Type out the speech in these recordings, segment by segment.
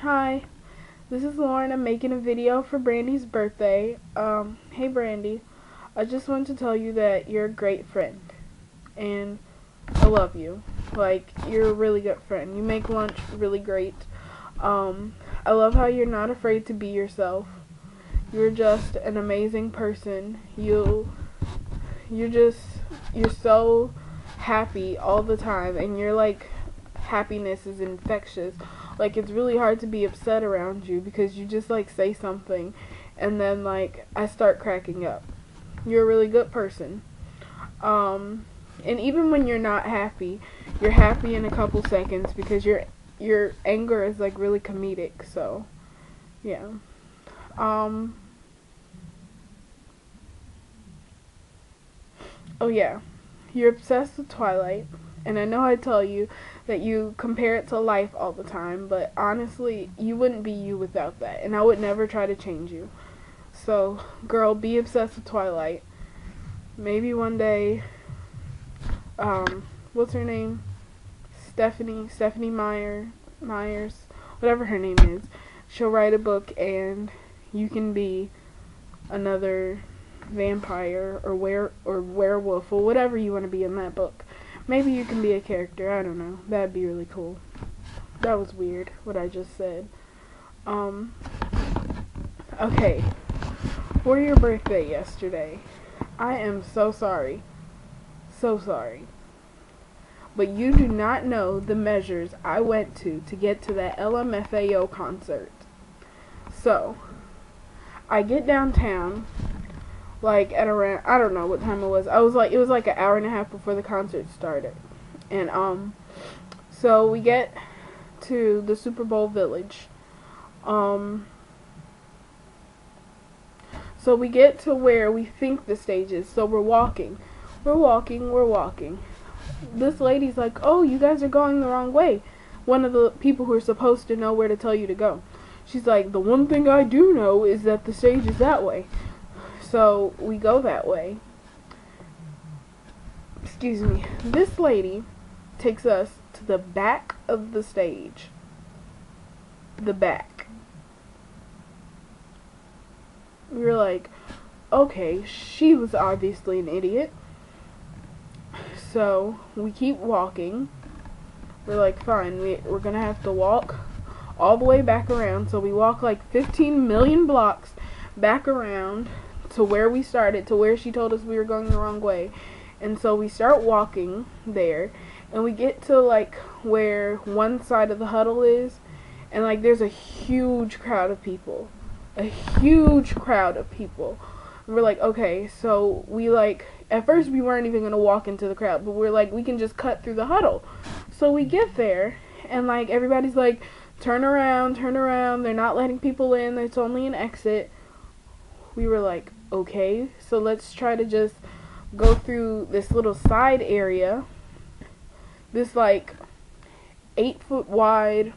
Hi, this is Lauren. I'm making a video for Brandy's birthday. Hey Brandy, I just wanted to tell you that you're a great friend, and I love you. Like, you're a really good friend. You make lunch really great. I love how you're not afraid to be yourself. You're just an amazing person. You're so happy all the time, and you're like, happiness is infectious. Like, it's really hard to be upset around you because you just like say something and then like I start cracking up. You're a really good person. And even when you're not happy, you're happy in a couple seconds because your anger is like really comedic. So yeah. Oh yeah. You're obsessed with Twilight, and I know I tell you that you compare it to life all the time, but honestly, you wouldn't be you without that, and I would never try to change you. So, girl, be obsessed with Twilight. Maybe one day, what's her name? Stephanie Myers, whatever her name is, she'll write a book and you can be another vampire or werewolf or whatever you want to be in that book. Maybe you can be a character. I don't know. That'd be really cool. That was weird what I just said. Okay. For your birthday yesterday, I am so sorry. So sorry. But you do not know the measures I went to get to that LMFAO concert. So, I get downtown like at around, I don't know what time it was. It was like an hour and a half before the concert started. And so we get to the Super Bowl Village. So we get to where we think the stage is. So we're walking. This lady's like, "Oh, you guys are going the wrong way." One of the people who are supposed to know where to tell you to go. She's like, "The one thing I do know is that the stage is that way." So we go that way. Excuse me. This lady takes us to the back of the stage. The back. We were like, okay, she was obviously an idiot. So we keep walking. We're like, fine, we're gonna have to walk all the way back around. So we walk like 15 million blocks back around to where we started, to where she told us we were going the wrong way. And so we start walking there, and we get to like where one side of the huddle is, and like there's a huge crowd of people. And we're like, okay, so we like, at first we weren't even gonna walk into the crowd, but we're like, we can just cut through the huddle. So we get there, and like everybody's like, turn around, they're not letting people in, it's only an exit. We were like, okay, so let's try to just go through this little side area, this like 8-foot wide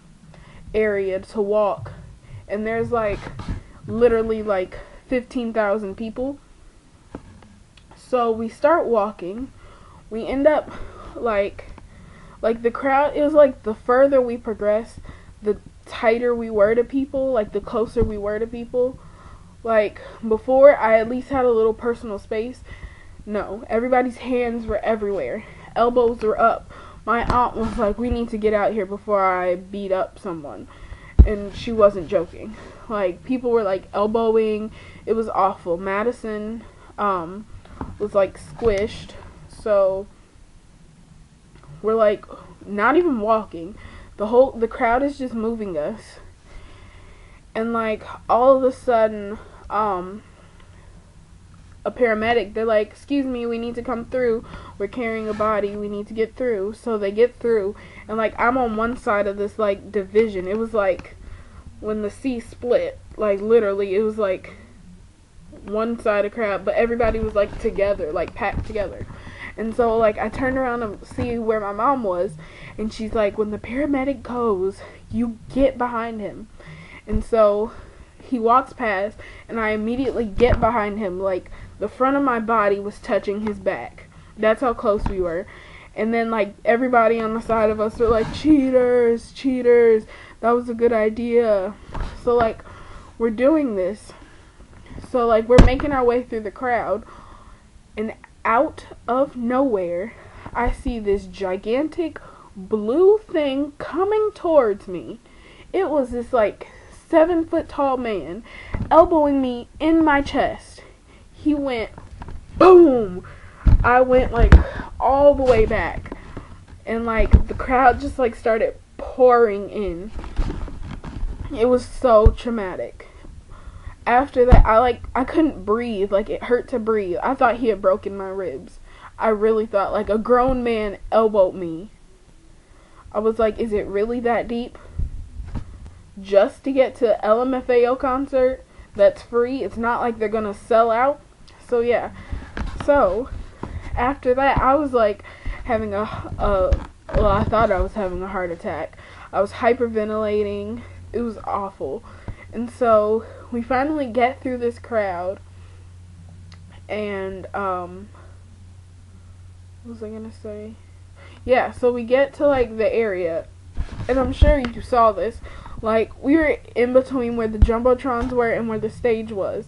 area to walk, and there's like literally like 15,000 people. So we start walking. We end up like the crowd, it was like the further we progressed, the tighter we were to people, like the closer we were to people. Like, before, I at least had a little personal space. No, everybody's hands were everywhere. Elbows were up. My aunt was like, we need to get out here before I beat up someone. And she wasn't joking. Like, people were, like, elbowing. It was awful. Madison, was, like, squished. So, we're, like, not even walking. The crowd is just moving us. And, like, all of a sudden, a paramedic, they're like, excuse me, we need to come through. We're carrying a body. We need to get through. So they get through. And, like, I'm on one side of this, like, division. It was, like, when the sea split. Like, literally, it was, like, one side of crowd. But everybody was, like, together, like, packed together. And so, like, I turned around and see where my mom was. And she's like, when the paramedic goes, you get behind him. And so he walks past, and I immediately get behind him. Like, the front of my body was touching his back. That's how close we were. And then, like, everybody on the side of us were like, cheaters, cheaters. that was a good idea. So like, we're doing this. So like, we're making our way through the crowd, and out of nowhere, I see this gigantic blue thing coming towards me. It was this like 7-foot tall man elbowing me in my chest. He went boom. I went like all the way back, and like the crowd just like started pouring in. It was so traumatic. After that, I couldn't breathe. Like, it hurt to breathe. I thought he had broken my ribs. I really thought, like, a grown man elbowed me. I was like, is it really that deep? Just to get to LMFAO concert that's free. It's not like they're gonna sell out. So yeah. So after that, I was like having well, I thought I was having a heart attack. I was hyperventilating. It was awful. And so we finally get through this crowd, and what was I gonna say? Yeah, so we get to like the area, and I'm sure you saw this. Like, we were in between where the jumbotrons were and where the stage was.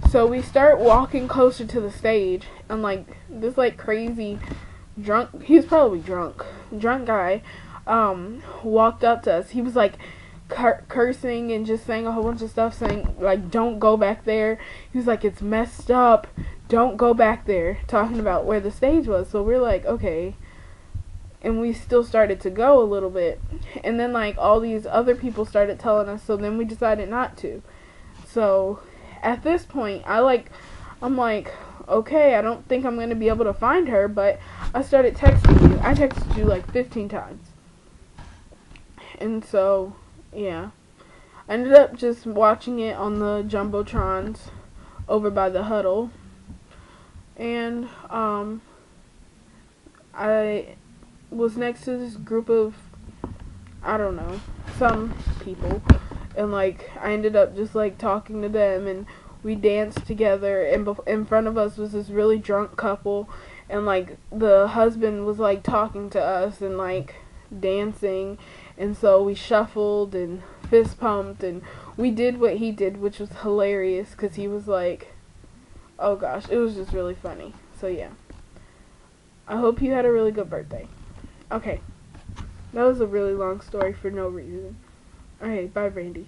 So we start walking closer to the stage, and like this like crazy drunk, he was probably drunk guy walked up to us. He was like cursing and just saying a whole bunch of stuff, saying like, don't go back there. He was like, it's messed up, don't go back there, talking about where the stage was. So we're like, okay, and we still started to go a little bit, and then like all these other people started telling us, so then we decided not to. So at this point, I'm like, okay, I don't think I'm going to be able to find her, but I started texting you. I texted you like 15 times. And so, yeah. I ended up just watching it on the jumbotrons over by the huddle. And I was next to this group of, I don't know, some people. And like, I ended up just like talking to them, and we danced together, and in front of us was this really drunk couple, and like the husband was like talking to us and like dancing, and so we shuffled and fist pumped, and we did what he did, which was hilarious, because he was like, oh gosh, it was just really funny. So yeah, I hope you had a really good birthday. Okay, that was a really long story for no reason. Okay, bye Brandi.